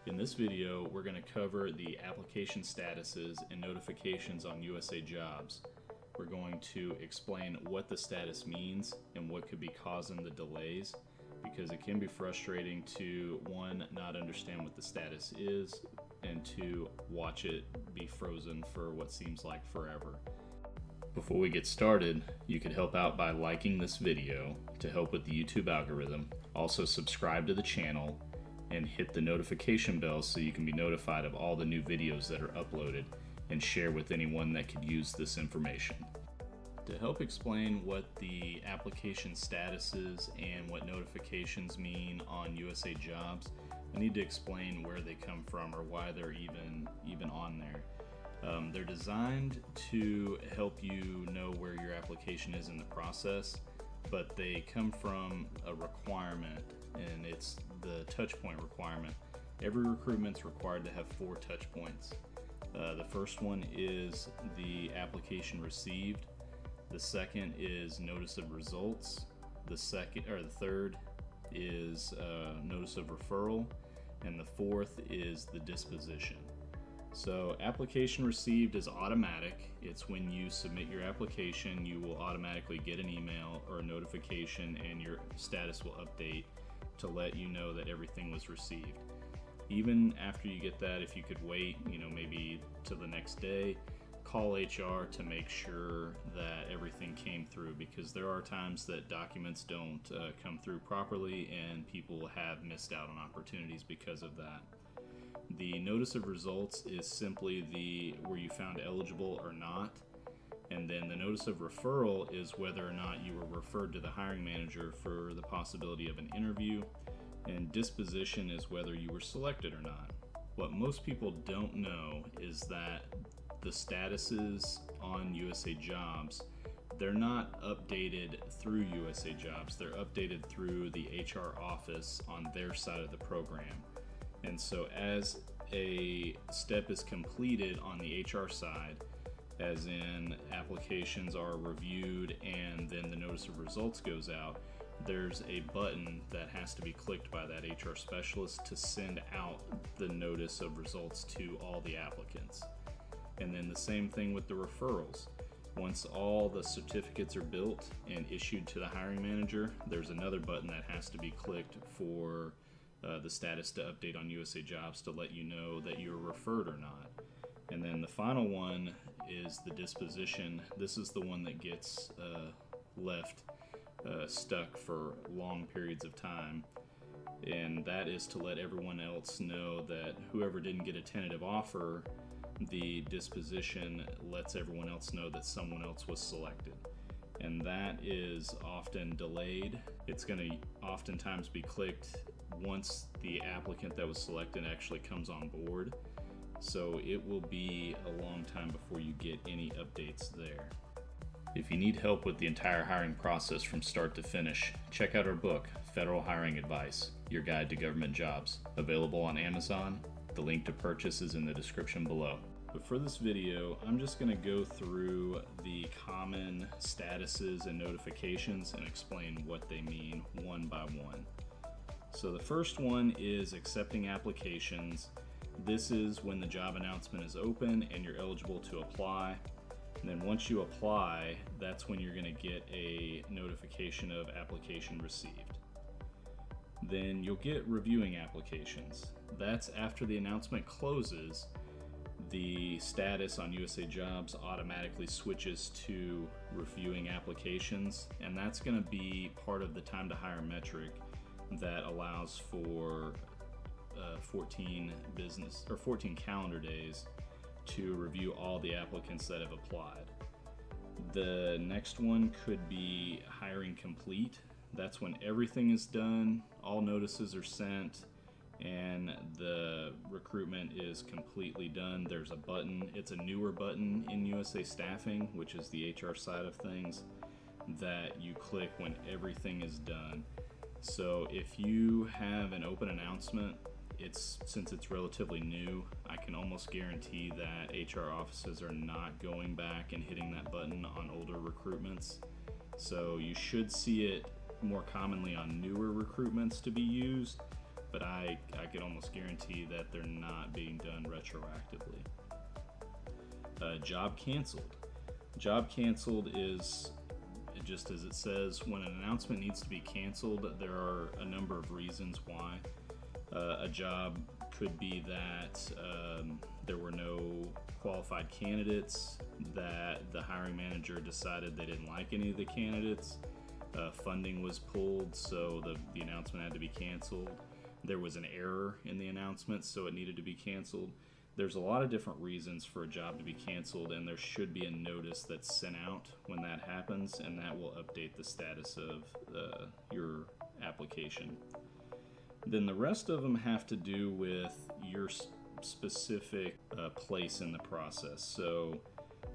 In this video, we're going to cover the application statuses and notifications on USAjobs. We're going to explain what the status means and what could be causing the delays, because it can be frustrating to, one, not understand what the status is, and two, watch it be frozen for what seems like forever. Before we get started, you could help out by liking this video to help with the YouTube algorithm. Also subscribe to the channel and hit the notification bell so you can be notified of all the new videos that are uploaded, and share with anyone that could use this information. To help explain what the application status is and what notifications mean on USAjobs, I need to explain where they come from or why they're even on there. They're designed to help you know where your application is in the process, but they come from a requirement, and it's the Touchpoint requirement. Every recruitment's required to have 4 touch points. The first one is the application received. The second is notice of results. The third is notice of referral, and the fourth is the disposition. So application received is automatic. It's when you submit your application, you will automatically get an email or a notification, and your status will update to let you know that everything was received. Even after you get that, if you could wait, maybe till the next day, call HR to make sure that everything came through, because there are times that documents don't come through properly and people have missed out on opportunities because of that. The notice of results is simply were you found eligible or not, and then the notice of referral is whether or not you were referred to the hiring manager for the possibility of an interview, and disposition is whether you were selected or not. What most people don't know is that the statuses on USAjobs, they're not updated through USAjobs, they're updated through the HR office on their side of the program. And so as a step is completed on the HR side, as in applications are reviewed and then the notice of results goes out, there's a button that has to be clicked by that HR specialist to send out the notice of results to all the applicants. And then the same thing with the referrals. Once all the certificates are built and issued to the hiring manager, there's another button that has to be clicked for the status to update on USAjobs to let you know that you're referred or not. And then the final one is the disposition. This is the one that gets left stuck for long periods of time, and that is to let everyone else know that whoever didn't get a tentative offer, the disposition lets everyone else know that someone else was selected. And that is often delayed. It's going to oftentimes be clicked once the applicant that was selected actually comes on board. So it will be a long time before you get any updates there. If you need help with the entire hiring process from start to finish, check out our book, Federal Hiring Advice, Your Guide to Government Jobs, available on Amazon. The link to purchase is in the description below. But for this video, I'm just going to go through the common statuses and notifications and explain what they mean one by one. So the first one is accepting applications. This is when the job announcement is open and you're eligible to apply. And then once you apply, that's when you're going to get a notification of application received. Then you'll get reviewing applications. That's after the announcement closes. The status on USAjobs automatically switches to reviewing applications, and that's going to be part of the time to hire metric that allows for 14 calendar days to review all the applicants that have applied. The next one could be hiring complete. That's when everything is done, all notices are sent, and the recruitment is completely done. There's a button, it's a newer button in USA Staffing, which is the HR side of things, that you click when everything is done. So if you have an open announcement, since it's relatively new, I can almost guarantee that HR offices are not going back and hitting that button on older recruitments. So you should see it more commonly on newer recruitments to be used, but I can almost guarantee that they're not being done retroactively. Job canceled. Job canceled is, just as it says, when an announcement needs to be canceled, there are a number of reasons why. A job could be that there were no qualified candidates, that the hiring manager decided they didn't like any of the candidates, funding was pulled, so the announcement had to be canceled. There was an error in the announcement, so it needed to be canceled. There's a lot of different reasons for a job to be canceled, and there should be a notice that's sent out when that happens, and that will update the status of your application. Then the rest of them have to do with your specific place in the process. So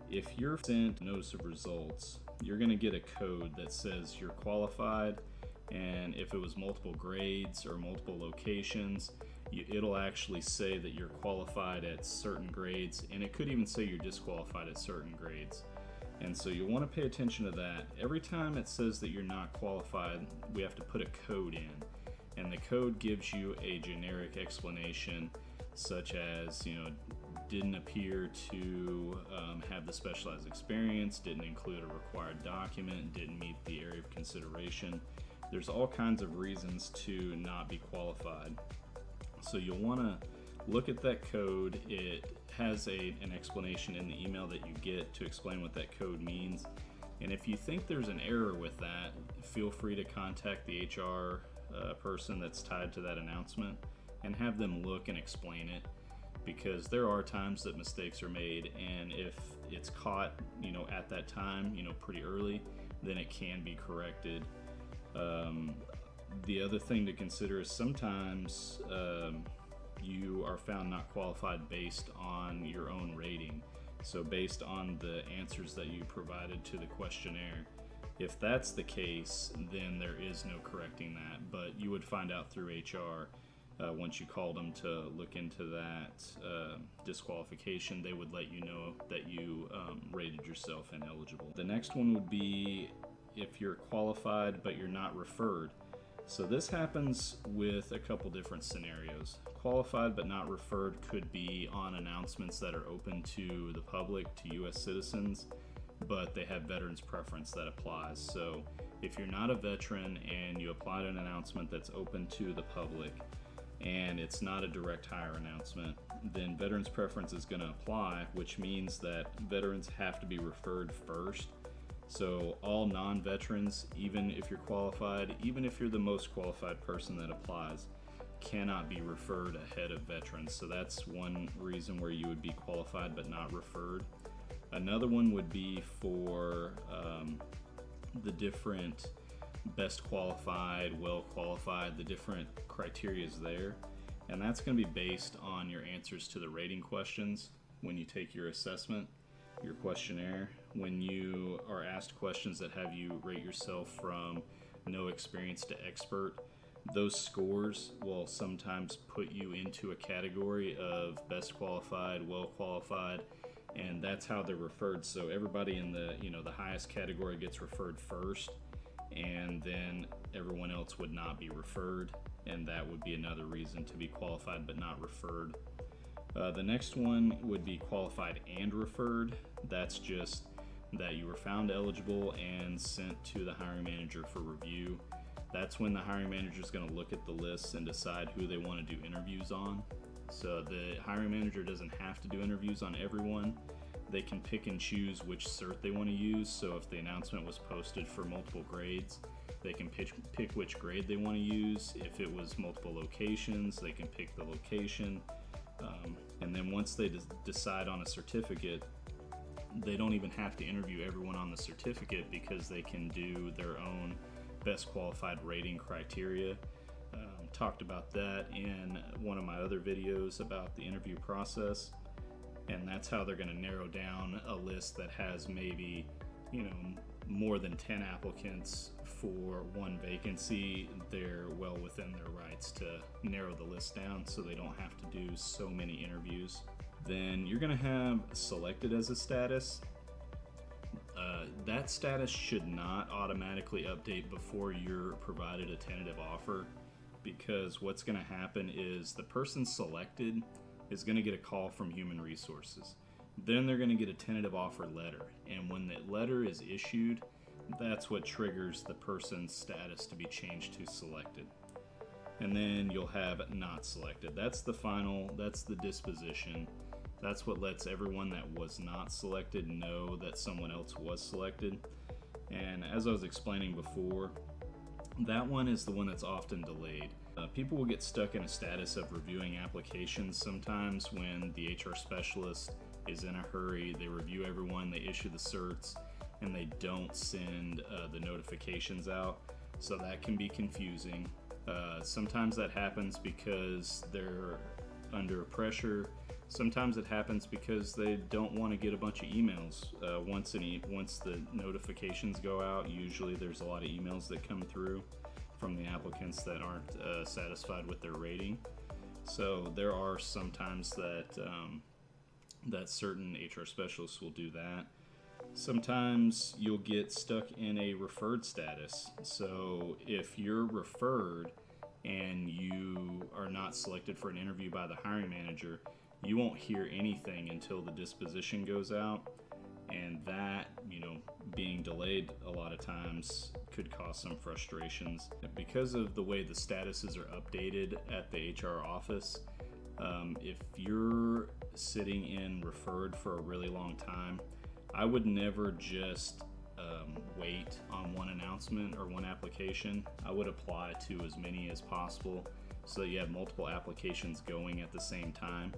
if you're sent notice of results, you're going to get a code that says you're qualified, and if it was multiple grades or multiple locations, it'll actually say that you're qualified at certain grades, and it could even say you're disqualified at certain grades. And so you'll want to pay attention to that. Every time it says that you're not qualified, we have to put a code in, and the code gives you a generic explanation, such as, didn't appear to have the specialized experience, didn't include a required document, didn't meet the area of consideration. There's all kinds of reasons to not be qualified. So you'll want to look at that code. It has an explanation in the email that you get to explain what that code means. And if you think there's an error with that, feel free to contact the HR person that's tied to that announcement and have them look and explain it, because there are times that mistakes are made, and if it's caught at that time pretty early, then it can be corrected. The other thing to consider is sometimes you are found not qualified based on your own rating, so based on the answers that you provided to the questionnaire. If that's the case, then there is no correcting that, but you would find out through HR once you called them to look into that disqualification. They would let you know that you rated yourself ineligible. The next one would be if you're qualified but you're not referred. So this happens with a couple different scenarios. Qualified but not referred could be on announcements that are open to the public, to U.S. citizens, but they have veterans preference that applies. So if you're not a veteran and you apply to an announcement that's open to the public and it's not a direct hire announcement, then veterans preference is going to apply, which means that veterans have to be referred first. So all non-veterans, even if you're qualified, even if you're the most qualified person that applies, cannot be referred ahead of veterans. So that's one reason where you would be qualified but not referred. Another one would be for the different best qualified, well qualified, the different criterias there. And that's going to be based on your answers to the rating questions when you take your assessment, your questionnaire. When you are asked questions that have you rate yourself from no experience to expert, those scores will sometimes put you into a category of best qualified, well qualified, and that's how they're referred. So everybody in the the highest category gets referred first, and then everyone else would not be referred, and that would be another reason to be qualified but not referred. The next one would be qualified and referred. That's just that you were found eligible and sent to the hiring manager for review. That's when the hiring manager is going to look at the list and decide who they want to do interviews on. So the hiring manager doesn't have to do interviews on everyone. They can pick and choose which cert they want to use. So if the announcement was posted for multiple grades, they can pick which grade they want to use. If it was multiple locations, they can pick the location. And then once they decide on a certificate, they don't even have to interview everyone on the certificate, because they can do their own best qualified rating criteria. Talked about that in one of my other videos about the interview process, and that's how they're going to narrow down a list that has maybe more than 10 applicants for one vacancy. They're well within their rights to narrow the list down so they don't have to do so many interviews. Then you're going to have selected as a status. That status should not automatically update before you're provided a tentative offer, because what's going to happen is the person selected is going to get a call from Human Resources. Then they're going to get a tentative offer letter, and when that letter is issued, that's what triggers the person's status to be changed to selected. And then you'll have not selected. That's the final, that's the disposition. That's what lets everyone that was not selected know that someone else was selected. And as I was explaining before, that one is the one that's often delayed. People will get stuck in a status of reviewing applications sometimes when the HR specialist is in a hurry. They review everyone, they issue the certs, and they don't send the notifications out. So that can be confusing. Sometimes that happens because they're under pressure. Sometimes it happens because they don't want to get a bunch of emails. Once the notifications go out, usually there's a lot of emails that come through from the applicants that aren't satisfied with their rating. So there are sometimes that certain HR specialists will do that. Sometimes you'll get stuck in a referred status. So if you're referred and you are not selected for an interview by the hiring manager, you won't hear anything until the disposition goes out, and that, being delayed a lot of times could cause some frustrations. Because of the way the statuses are updated at the HR office, if you're sitting in referred for a really long time, I would never just wait on one announcement or one application. I would apply to as many as possible so that you have multiple applications going at the same time,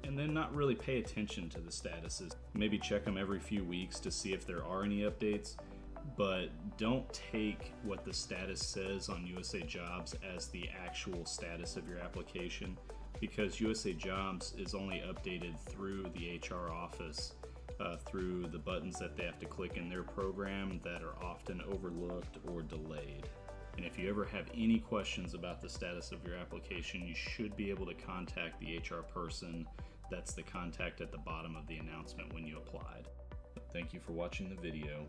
and then not really pay attention to the statuses. Maybe check them every few weeks to see if there are any updates, but don't take what the status says on USAjobs as the actual status of your application, because USAjobs is only updated through the HR office, through the buttons that they have to click in their program that are often overlooked or delayed. And if you ever have any questions about the status of your application, you should be able to contact the HR person. That's the contact at the bottom of the announcement when you applied. Thank you for watching the video.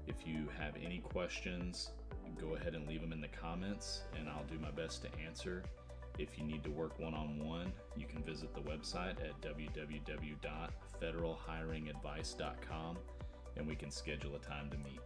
If you have any questions, go ahead and leave them in the comments and I'll do my best to answer. If you need to work one-on-one, you can visit the website at www.federalhiringadvice.com and we can schedule a time to meet.